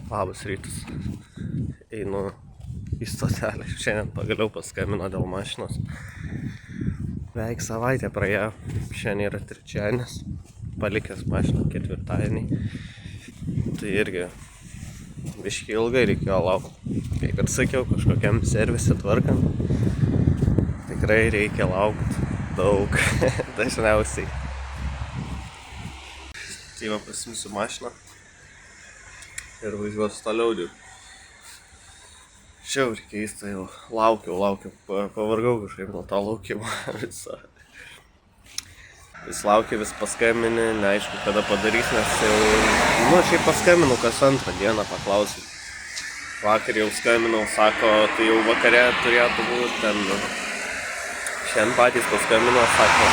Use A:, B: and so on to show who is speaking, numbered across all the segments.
A: Labas rytas. Einu į stotelę. Šiandien pagaliau paskambino dėl mašinos. Beveik savaitė praėjo. Šiandien yra trečiadienis. Palikęs mašiną ketvirtadienį. Tai irgi biškį ilgai reikėjo laukti. Kaip ir sakiau, kažkokiam servise tvarkant. Tikrai reikia laukti daug. Dažniausiai. Tai va pasimsiu mašiną. Ir važiuosiu toliau dirbti. Žiauriai keista jau. Laukiau. Pavargau kažkaip nuo to laukimo viso. Vis laukiu, vis paskambini, neaišku kada padarys, nes jau... šiaip paskambinau kas antrą dieną, paklausiu. Vakar jau skambinau, sako, tai jau vakare turėtų būti ten... Šiandien patys paskambino, sako...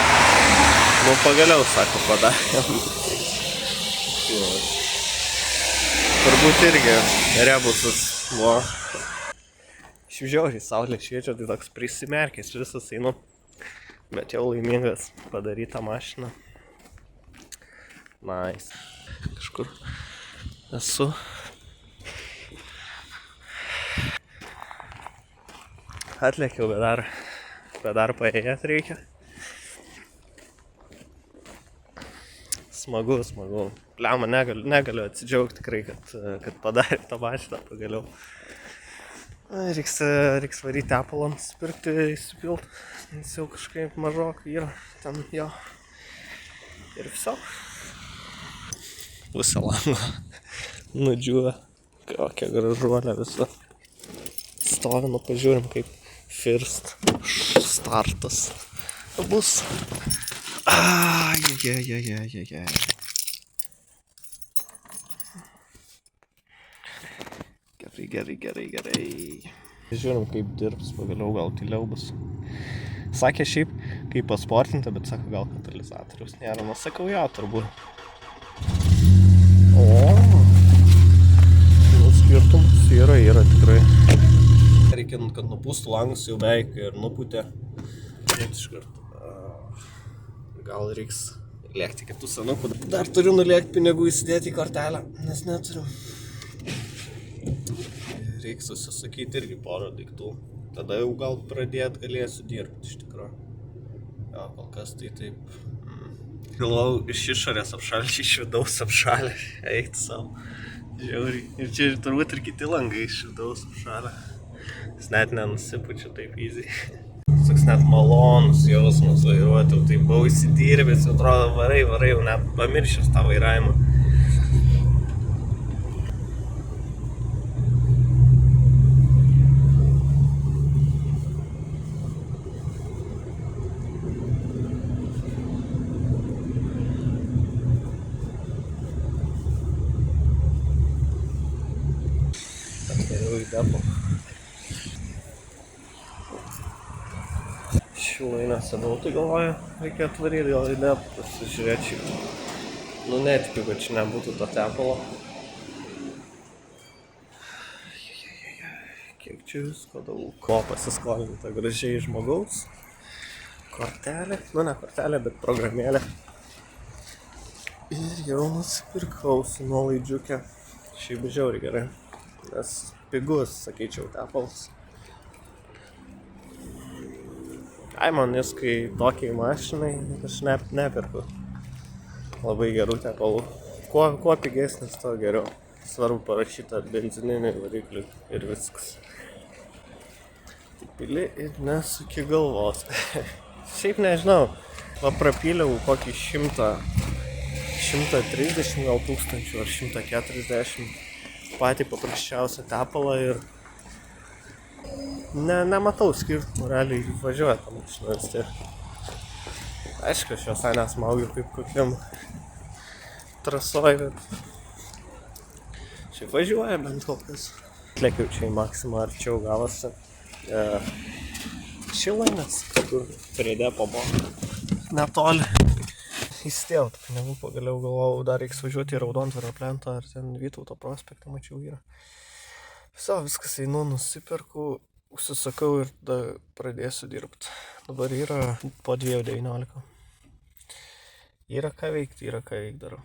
A: Pagaliau, sako, padarėm. Turbūt irgi rebusas buvo. Šiaip žiauriai, saulė šviečia, tai toks prisimerkęs visas einu. Bet jau laimingas padarytą mašiną. Nice. Kažkur esu. Atlėkiau, bet dar paėjėt reikia. Smagu. Pliama, negaliu atsidžiaugti tikrai, kad padarė tą mašiną pagaliau. Reiks varyti tepalą, nusipirkti, įsipilt. Nes jau kažkaip mažokai yra ten jo. Ir viso. Pusė lango nudžiūvę. Kokia gražuolė visa. Stovinu, pažiūrim kaip first startas bus. Ajajajajajajaj. Gerai. Žiūrim kaip dirbs, pagaliau gal tyliau bus. Sakė šiaip, kaip pasportinta, bet sako gal katalizatoriaus nėra. Sakau, jo, turbūt. Skirtumas yra tikrai. Reikia, kad nupūstų langus jau beveik ir nupūtė. Gal reiks lėkti kitų senukų. Dar turiu nulėkti pinigų įsidėti į kortelę, nes neturiu. Reiks susisakyti irgi porą daiktų. Tada jau gal pradėt galėsiu dirbti iš tikrųjų. Jo, kol kas tai taip. Galvau, iš išorės apšalė, iš vidaus apšalė. Eik savo. Žiauriai. Ir čia turbūt ir kiti langai iš vidaus apšalė. Jis net nenusipučia taip easy. Toks net malonus jausmas vairuoti, tai buvau įsidirbęs, atrodo varai, jau net pamiršęs tą vairavimą. Atveriau į depą. Šilainėse buvau, tai galvoju, reikia atvaryti gal į depą, pasižiūrėčiau. Netikiu, kad čia nebūtų to tepalo. Kiek čia visko daug. Ko pasiskolinta gražiai žmogaus. Kortelė, ne kortelė, bet programėlė. Ir jau nusipirkau su nuolaidžiuke. Šiaip žiauriai gerai, nes pigus, sakyčiau, tepalas. Man jis, kai tokiai mašinai, aš nepirku labai gerų tepalų. Kuo pigesnis, to geriau. Svarbu parašyta benzininį variklį ir viskas. Pili ir nesuki galvos. Šiaip nežinau, prapyliau kokį 130 gal tūkstančių ar 140 patį paprasčiausią tepalą ir nematau skirtumų, realiai važiuoja tą mašiną vis tiek. Aišku, aš jos nesmaugiu kaip kokiam trasoj, bet šiaip važiuoja bent kol kas. Lėkiau čia į Maksimą arčiau gavosi. Šilainės, kur prie depo buvo. Netoli. Įsidėjau tą pinigų, pagaliau galvojau, dar reiks važiuoti į Raudontvario plentą ar ten Vytauto prospektą, mačiau yra. Viskas einu, nusipirku, užsisakau ir tada pradėsiu dirbti. Dabar yra po 2:19. Yra ką veikti darau.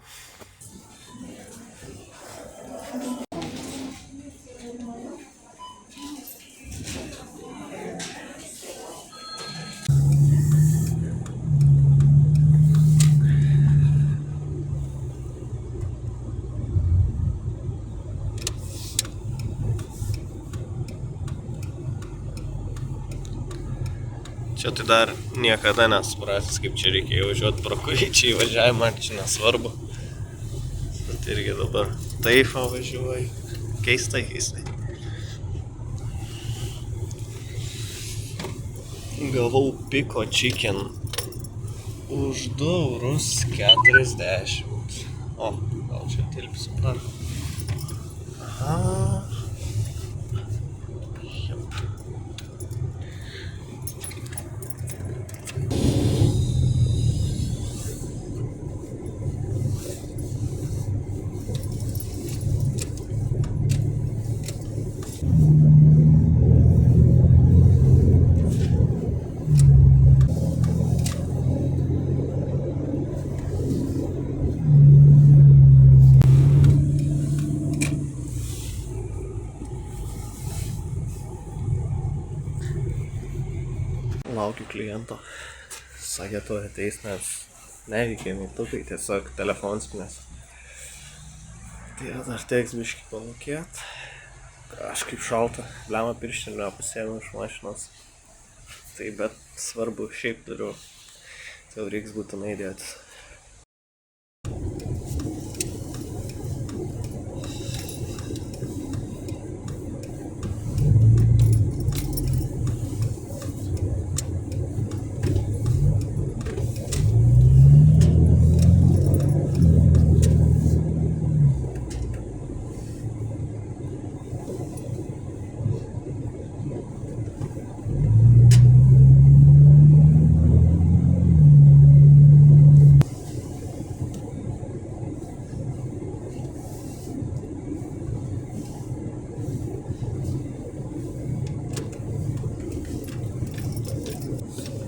A: Čia tai dar niekada nesupratęs, kaip čia reikia važiuoti pro kurį čia įvažiavimą, čia nesvarbu. Bet irgi dabar taip važiuoju. Keistai. Gavau piko chicken už 2,40 €. O, gal čia tilpsiu dar. Aha. Laukiu kliento. Sakė, tu ateis, nes neveikia mygtukai, tiesiog telefonspinės. Tai dar teiks biškį palūkėt. Kažkaip šalta. Blemą pirštinį nepasėmiau iš mašinos. Tai bet svarbu, šiaip turiu. Tai jau reiks būtinai dėtis.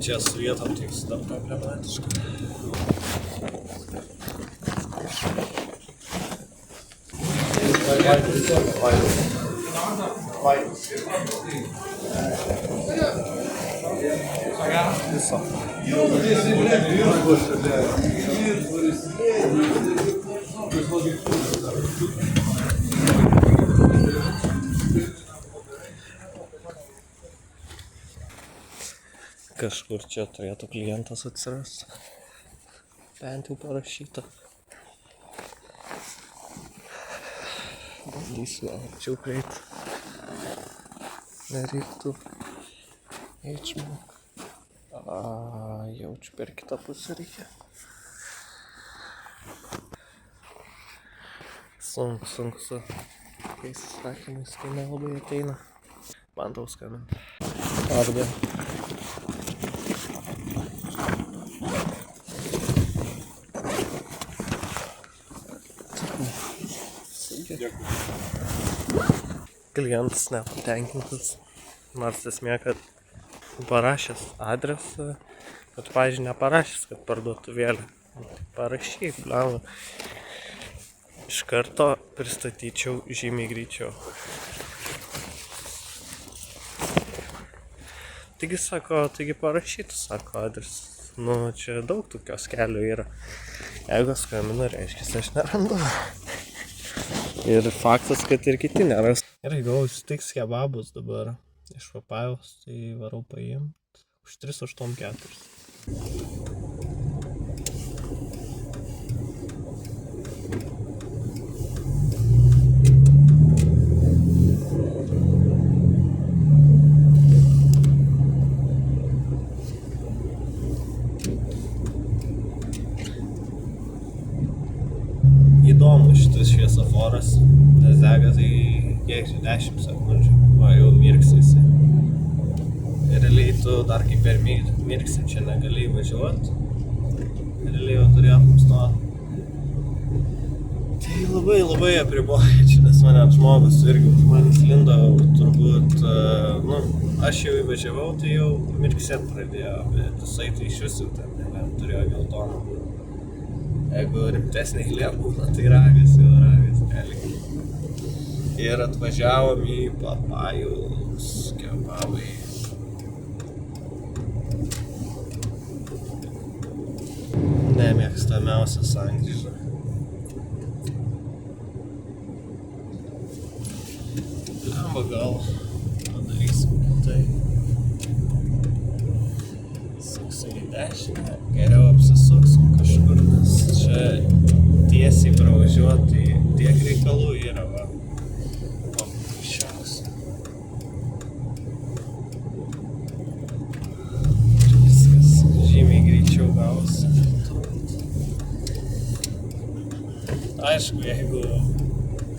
A: Čia su vietom tai vis dar problematiška. Kažkur čia turėtų klientas atsirasti. Bent jau parašyta. Bandysiu arčiau prieiti. Nereiktų eidžmo. Jaučiu per kitą pusę reikia. Sunku su tokiais sakymais, kai nelabai ateina. Bandau skambinti. Labdien. Klientas nepatenkintas, nors esmė, kad parašęs adresą, bet, pavyzdžiui, neparašęs, kad parduotuvėlė. Parašyk, blemba. Iš karto pristatyčiau žymiai greičiau. Taigi sako, parašytų, sako, adresas. Nu, čia daug tokios kelių yra. Jeigu skambina, reiškia, aš nerandu. Ir faktas, kad ir kiti neras. Gerai, gavau stiks kebabus dabar iš Papajos, tai varau paimt už 3,84 €. Įdomu šitas šviesoforas, nes dega tai kiek 10 sekundžių, va jau mirksi jisai. Realiai tu dar kaip per mirksim čia negali važiuoti. Realiai jau turėtum stoti. Tai labai apriboja čia, nes mane žmogus irgi už manęs lindo, turbūt, aš jau įvažiavau, tai jau mirksėt pradėjo, bet jisai tai iš visų ten turėjo geltoną. Jeigu rimtesnė eilė būna, tai ragas, realiai. Ir atvažiavom į Papajos kebabai. Nemėgstamiausia sankryža. Lemba gal padarysim kitai. dešinę, geriau apsisuksim kažkur, nes čia tiesiai pravažiuoti, tiek reikalų yra, va. Paprasčiausia. Viskas žymiai greičiau gausi. Aišku, jeigu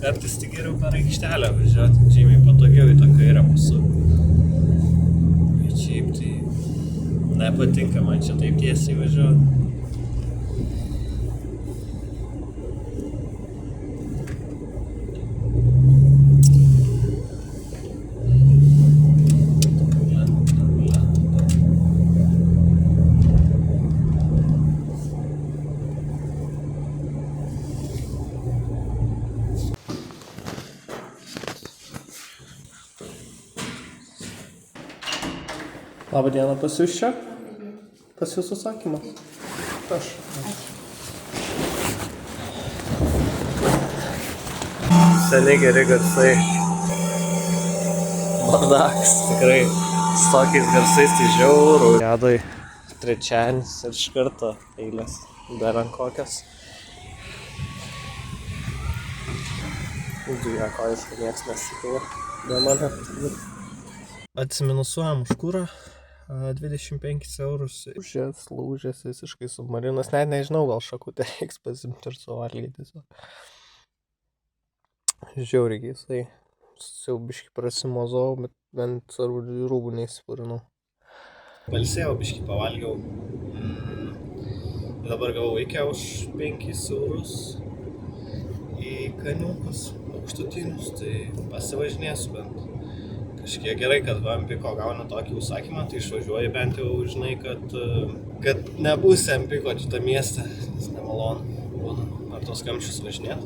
A: kartais tik geriau per aikštelę važiuoti, žymiai patogiau į tą kairę pasukti. Bet šiaip tai nepatinka man čia taip tiesiai važiuoti. Labą dieną, pas jūs čia? Pas jūs užsakymas? Prašau. Seniai geri garsai. Bardakas, tikrai. Su tokiais garsais tai žiauru. Jadai trečianis ir iš karto eilės. Dar ant kokias. Duja, ko iš nieks nesikėlė. Be mane. Atsiminusuojam už kurą. 25 eurus. Lūžės visiškai submarinas. Net nežinau, gal šakutę reiks pasimti ir suvalgyti. Žiauriai jisai. Siaubiškai prasimozau, bet bent rūbų neįsipurinau. Palsėjau, biškai pavalgiau. Dabar gavau vaikę už 5 eurus į Kaniukus aukštutinius, tai pasivažinėsiu bent. Kažkiek gerai, kad Mpiko gauna tokį užsakymą, tai išvažiuoji bent jau, žinai, kad nebūsi Mpiko šitą miestą, nes nemalonu būna. Ar tos kamščius važinėt?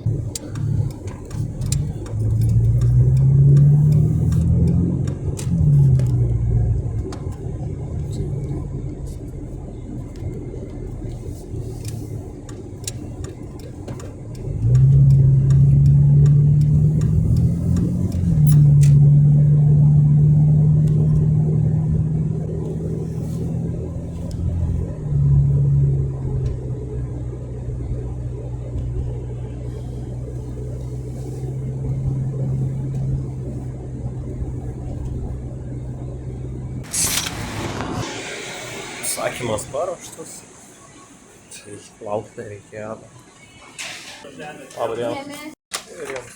A: Sakymas paruoštas. Tai laukti reikėjo. Labą dieną. Ir jums.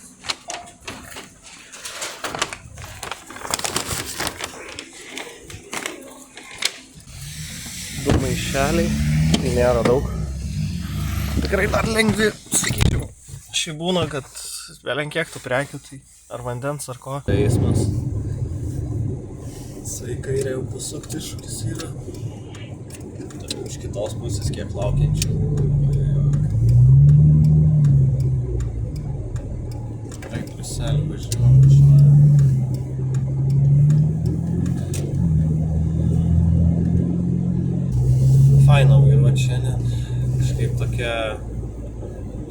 A: Du maišeliai. Tai nėra daug. Tikrai dar lengvi, sakyčiau. Šiaip būna, kad belenkiek tų prekių, tai ar vandens, ar ko. Eismas. Sveikai jau pasukti iššūkis yra. Iš kitos pusės kiek laukiančių. Tikrai Briuselį važiuoju. Faina vairuoti šiandien. Kažkaip tokia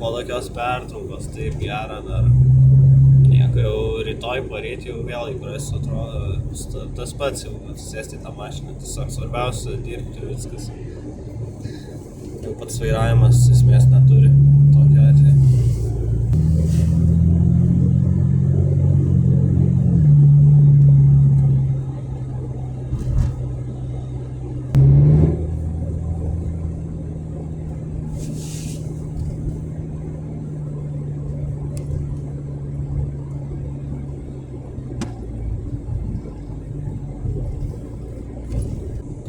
A: po tokios pertraukos, taip gera dar. Jeigu jau rytoj parėti jau vėl įprasiu, atrodo tas pats jau atsisėsti į tą mašiną. Tiesiog svarbiausia dirbti ir viskas. Jau pats vairavimas esmės neturi tokio atveju.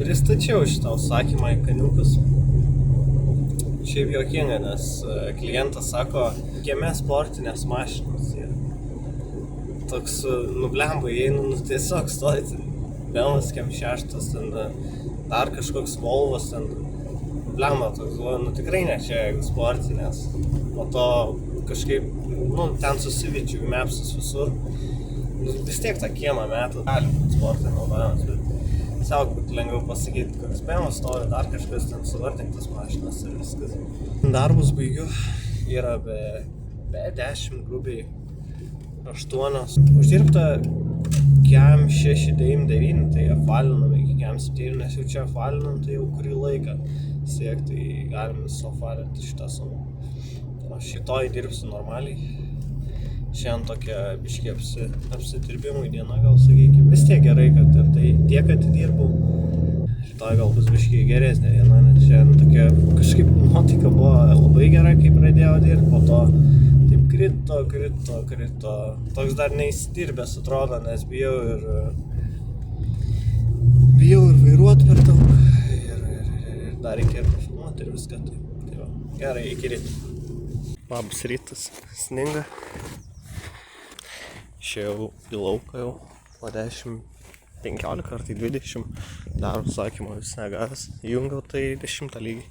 A: Pristačiau šitą užsakymą į Kaniukus. Šiaip juokinga, nes klientas sako, kieme sportinės mašinos yra. Toks nublemba įeinu, tiesiog stoji, Belmas kem 6, ten dar kažkoks Volvos, ten nublemba toks, tikrai ne čia, jeigu sportinės. Po to kažkaip, ten susivyčiu į mapsus visur. Vis tiek tą kiemą metu, gali būti sportai naudojamas, bet tiesiog būtų lengviau pasakyti, koks Belmas stovi, dar kažkas ten suvartintas mašinas ir viskas. Darbus baigiu, yra be 10, grubiai 8. Uždirbta kem 6,99, tai apvalinama iki Jam 7, nes jau čia apvalinam, tai jau kurį laiką siekti, tai galim suapvalinti šitą sumą. O šitoj dirbsiu normaliai. Šiandien tokia biškį apsidirbimui diena, gal sakykime. Vis tiek gerai, kad ir tai tiek atidirbau. Šitoj gal bus biškį geresnė diena, nes šiandien tokia kažkaip nuotaika buvo labai gera, kai pradėjau dirbti, po to taip krito. Toks dar neįsidirbęs atrodo, nes bijau ir vairuoti per daug. Ir dar reikėjo filmuoti ir viską. Tai va, gerai, iki ryto. Labas rytas, sninga. Išėjau į lauką jau po 10-15 ar tai 20. Dar užsakymą vis negavęs. Įjungiau tai 10 lygiai.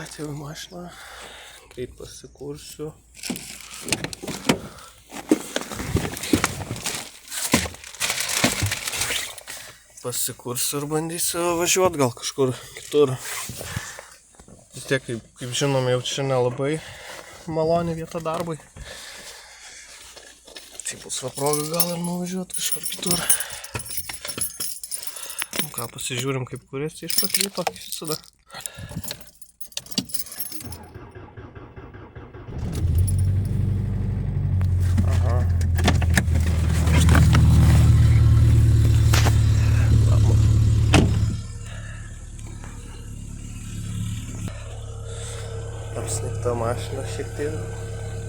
A: Atėjau į mašiną. Greit pasikursiu. Pasikursiu ir bandysiu važiuoti gal kažkur kitur. Vis tiek, kaip žinom, jau čia nelabai maloni vieta darbui. Tai bus va proga gal ir nuvažiuoti kažkur kitur. Nu ką, pasižiūrim kaip kuris iš pat ryto, kaip visada. Aha. Apsnigta mašina šiek tiek.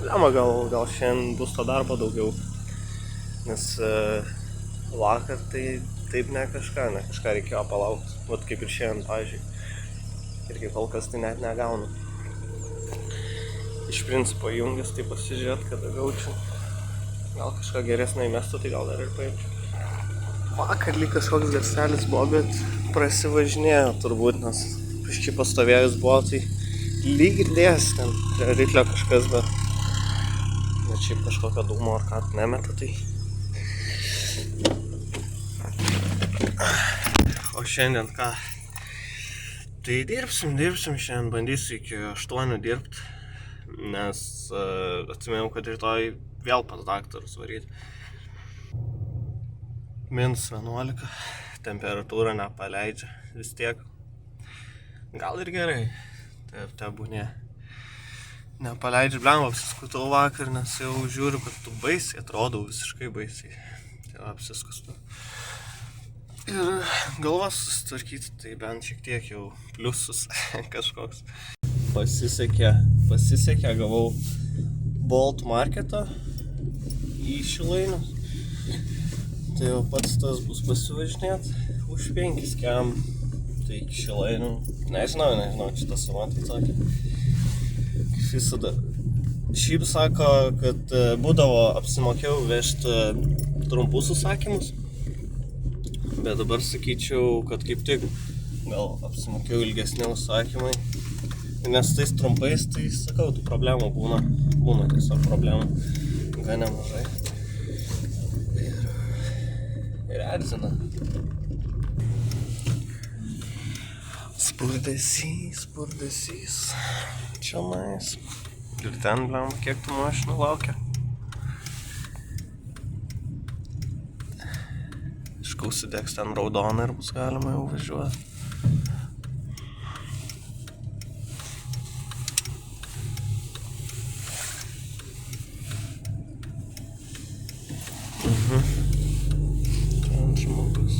A: Lema, gal šiandien bus to darbo daugiau. Nes vakar tai taip ne kažką reikėjo palaukti. Vat kaip ir šiandien, pavyzdžiui. Ir kaip kol kas tai net negaunu. Iš principo įjungęs, tai pasižiūrėt, kada gaučiau. Gal kažką geresnio įmestų, tai gal dar ir paimčiau. Vakar lyg kažkoks garselis buvo, bet prasivažinėjo turbūt, nes kažkaip pastovėjus buvo, tai lyg girdėjęs ten prie riklio kažkas, bet šiaip kažkokio dūmo ar ką nemeta, tai. O šiandien ką? Tai dirbsim, šiandien bandysiu iki 8 dirbti, nes atsimėjau, kad rytoj vėl pas daktarus varyti. -11, temperatūra nepaleidžia, vis tiek. Gal ir gerai, tebūnie. Nepaleidžiu, blemba, apsiskutau vakar, nes jau žiūriu, kad tu baisiai, atrodau visiškai baisiai. Tai apsiskustu. Ir galvas susitvarkyti, tai bent šiek tiek jau pliusus kažkoks. Pasisekė, gavau Bolt marketą į Šilainius. Tai jau pats tas bus pasivažinėt už 5 kem. Tai iki Šilainių, nežinau, šitą sumą tai tokia. Visada. Šiaip sako, kad būdavo apsimokėjau vežti trumpus užsakymus, bet dabar sakyčiau, kad kaip tik gal apsimokėjau ilgesni užsakymai, nes tais trumpais, tai sakau, tų problemų būna tiesiog problemų gan nemažai ir erzina. Spurdesys. Čia nais. Ir ten, blemba, kiek tų mašinų laukia. Užsidegs ten raudoną ir bus galima jau važiuoti. Ten žmogus.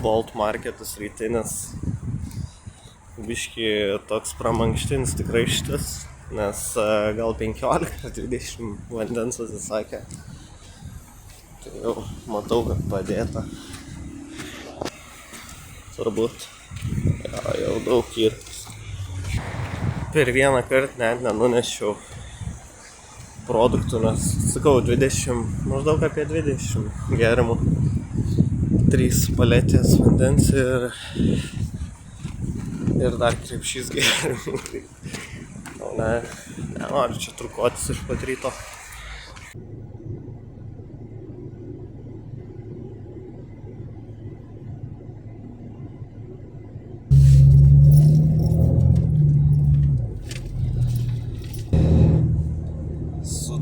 A: Bolt marketas rytinis, biškį toks pramankštinis tikrai šitas, nes gal 15-20 vandens atsisakė. Tai jau matau, kad padėta. Turbūt jau daug įrkas. Per vieną kartą net nenunešiau produktų, nes sakau, maždaug apie 20 gėrimų. 3 paletės vandens ir dar krepšys gėrimų. Nenoriu čia trukotis iš pat ryto.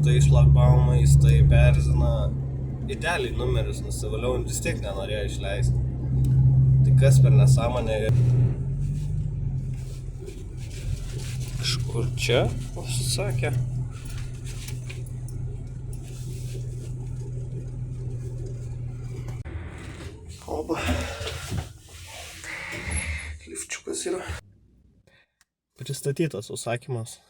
A: tai šlagbaumais, tai perzina. Idealiai numeris nusivaliau, vis tiek nenorėjo išleisti. Tai kas per nesąmonę? Kažkur čia, užsisakė. Oba. Lifčiukas yra. Pristatytas užsakymas.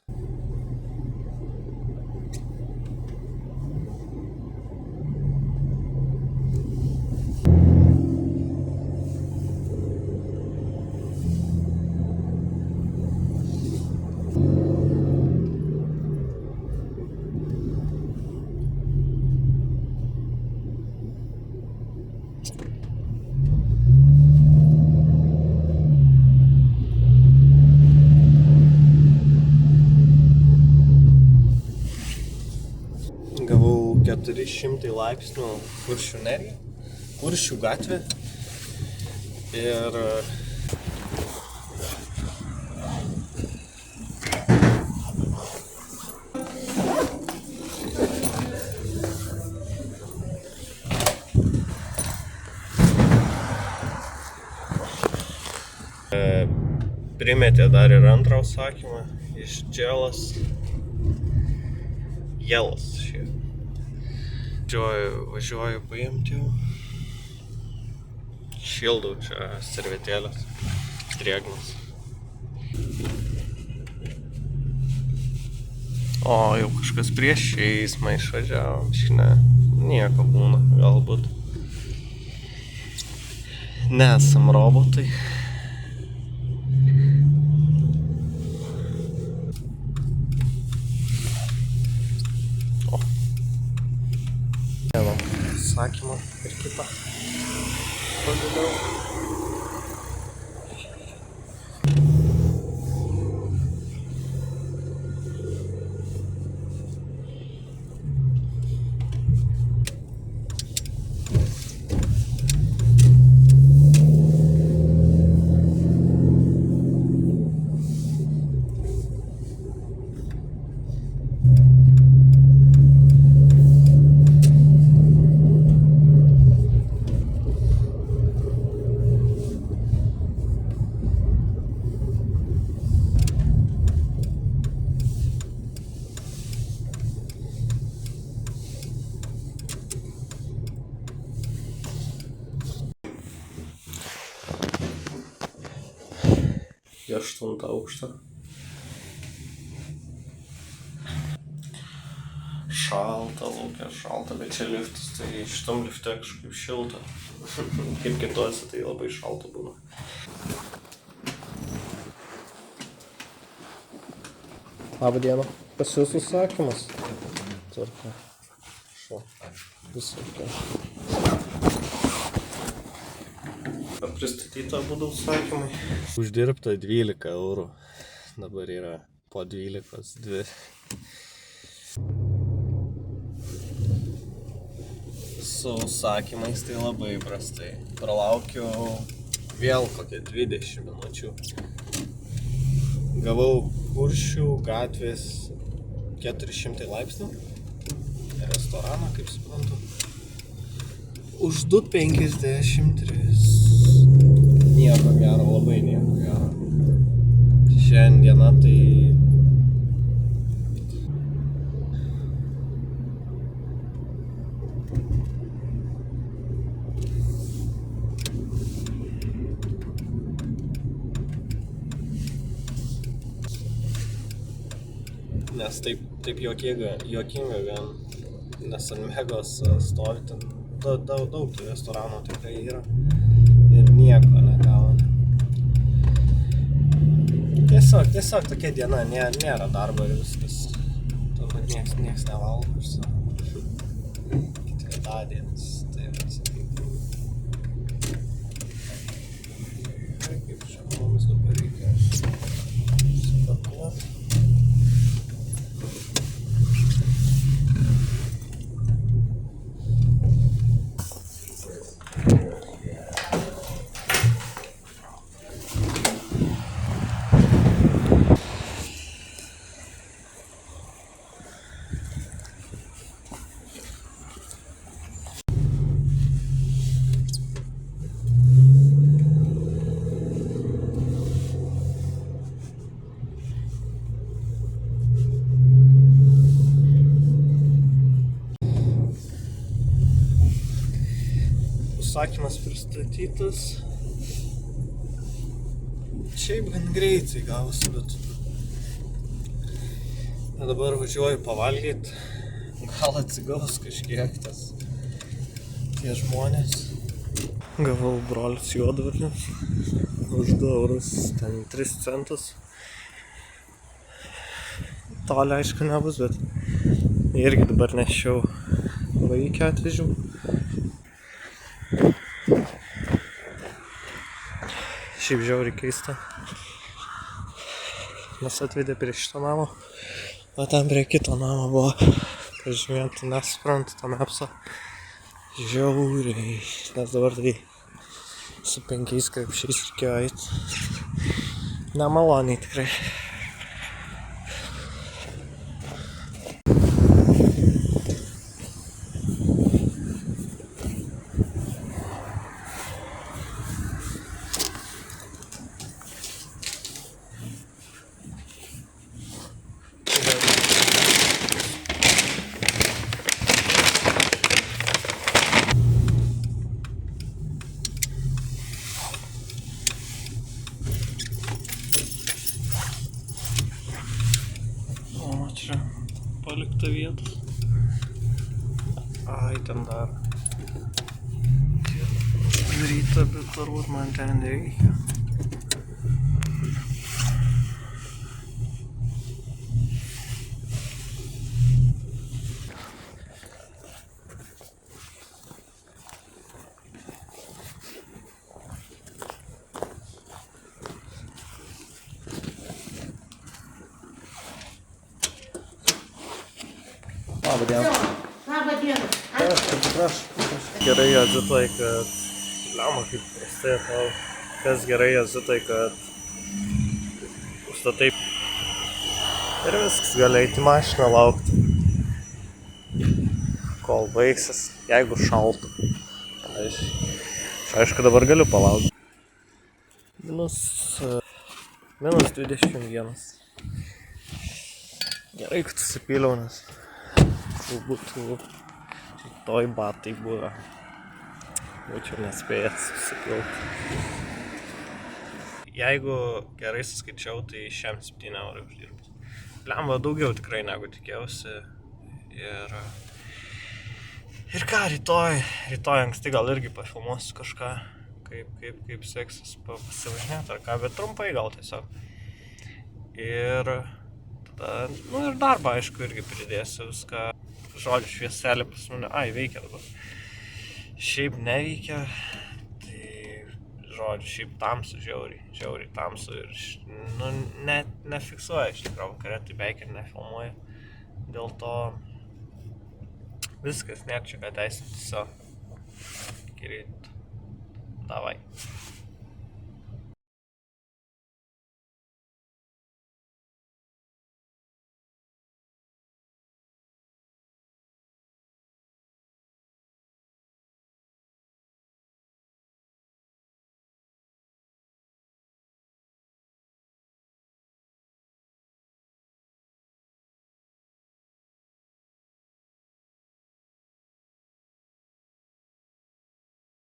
A: Gavau 400 laipsnių Kuršių neriją, Kuršių gatvė ir primetė dar ir antrą užsakymą iš Dželas. Jelas šiaip. Važiuoju paimti jau. Šildau čia servetėlės, drėgnas. O, jau kažkas prieš eismą išvažiavo, šiandien nieko būna, galbūt. Nesam robotai. Sakymą ir kitą pagaliau. Į 8 aukštą. Šalta, laukia šalta, bet čia liftas, tai šitam lifte kažkaip šilta. Kaip kituose, tai labai šalta būna. Labą dieną. Pas jūs užsakymas? Tvarka. Šo. Visokio. Pristatyta būdų užsakymai. Uždirbta 12 eurų. Dabar yra po 12 2. Su užsakymais tai labai prastai. Pralaukiu vėl kokią 20 minučių. Gavau Kuršių gatvės 400 laipsnių. Restoraną, kaip suprantu. Už 2,53. Nieko gero, labai nieko gero. Šiandieną tai... Nes taip juokinga gan, nes ant Megos stovi ten daug tų restoranų tikrai yra ir nieko negauna. Tiesiog tokia diena, nėra darbo ir viskas. Turbūt nieks nevalgo iš savo. Ketvirtadienis, tai sakykim. Kaip čia mums dabar reikia supakuoti. užsakymas pristatytas. Šiaip gan greitai gavosi, bet dabar važiuoju pavalgyti. Gal atsigaus kažkiek tie žmonės. Gavau brolius juodvarnius už 2 eurus, ten 3 centus. Toli aišku nebus, bet irgi dabar nešiau vaikę atvežiau. Šiaip žiauriai keista. Mes atvedė prie šito namo, o ten prie kito namo buvo pažymėta, nesuprantu to mapso. Žiauriai, nes dabar tai su 5 krepšiais reikėjo eiti. Nemaloniai tikrai. Čia palikta vietos. Ai, ten dar daryta, bet turbūt man ten reikia. Labą dieną.
B: Labą dieną.
A: Atsiprašau. Gerai, Azitai, kad... Liama, kaip prastai tau. Kas gerai, Azitai, kad... Užstatai... Ir viskas, gali eiti mašiną laukti. Kol baigsis, jeigu šaltų. Aišku, dabar galiu palaukti. Minus 21. Gerai, kad susipyliau, nes... Būtų toj batai buvę. Būčiau nespėjęs susipilti. Jeigu gerai suskaičiau, tai šiam 7 eurai uždirbti. Lemba daugiau tikrai negu tikėjausi. Ir ką, rytoj anksti gal irgi pafilmuosiu kažką, kaip seksis pasivažinėti ar ką, bet trumpai gal tiesiog. Ir tada, ir darbą aišku irgi pridėsiu viską. Žodžiu, švieselė pas mane, veikia dabar. Šiaip neveikia, tai žodžiu, šiaip tamsu, žiauriai tamsu ir net nefiksuoja iš tikrųjų vakare, tai beveik ir nefilmuoja. Dėl to viskas, nėra čia ką teisinti, Gerai, davai.